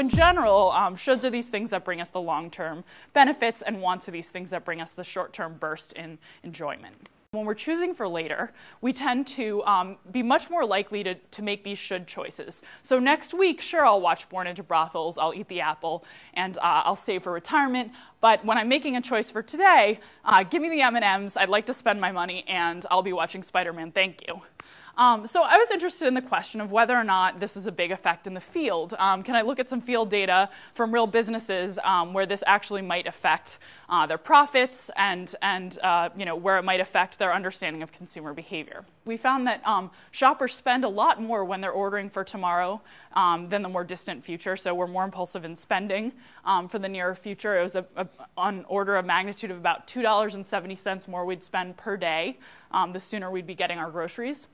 in general, shoulds are these things that bring us the long-term benefits, and wants are these things that bring us the short-term burst in enjoyment. When we're choosing for later, we tend to be much more likely to make these should choices. So next week, sure, I'll watch Born into Brothels, I'll eat the apple, and I'll save for retirement. But when I'm making a choice for today, give me the M&Ms, I'd like to spend my money, and I'll be watching Spider-Man, thank you. So I was interested in the question of whether or not this is a big effect in the field. Can I look at some field data from real businesses where this actually might affect their profits and where it might affect their understanding of consumer behavior? We found that shoppers spend a lot more when they're ordering for tomorrow than the more distant future, so we're more impulsive in spending for the nearer future. It was on order of magnitude of about $2.70 more we'd spend per day the sooner we'd be getting our groceries.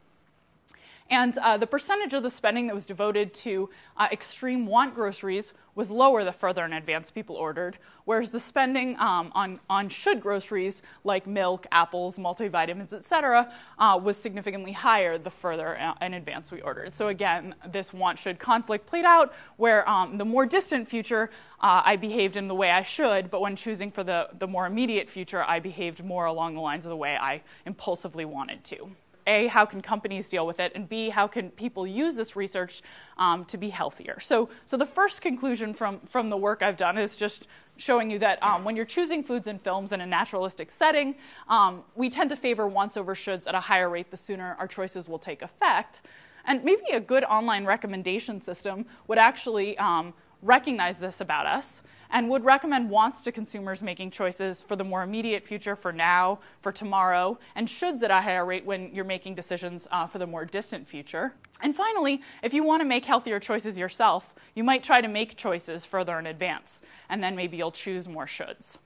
And the percentage of the spending that was devoted to extreme want groceries was lower the further in advance people ordered, whereas the spending on should groceries like milk, apples, multivitamins, etc., was significantly higher the further in advance we ordered. So again, this want-should conflict played out where the more distant future I behaved in the way I should, but when choosing for the more immediate future, I behaved more along the lines of the way I impulsively wanted to. A, how can companies deal with it? And B, how can people use this research to be healthier? So the first conclusion from the work I've done is just showing you that when you're choosing foods and films in a naturalistic setting, we tend to favor wants over shoulds at a higher rate the sooner our choices will take effect. And maybe a good online recommendation system would actually recognize this about us and would recommend wants to consumers making choices for the more immediate future, for now, for tomorrow, and shoulds at a higher rate when you're making decisions for the more distant future. And finally, if you want to make healthier choices yourself, you might try to make choices further in advance, and then maybe you'll choose more shoulds.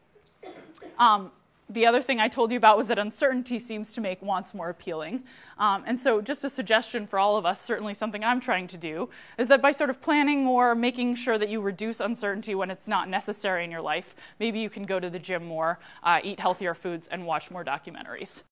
The other thing I told you about was that uncertainty seems to make wants more appealing. And so just a suggestion for all of us, certainly something I'm trying to do, is that by sort of planning more, making sure that you reduce uncertainty when it's not necessary in your life, maybe you can go to the gym more, eat healthier foods, and watch more documentaries.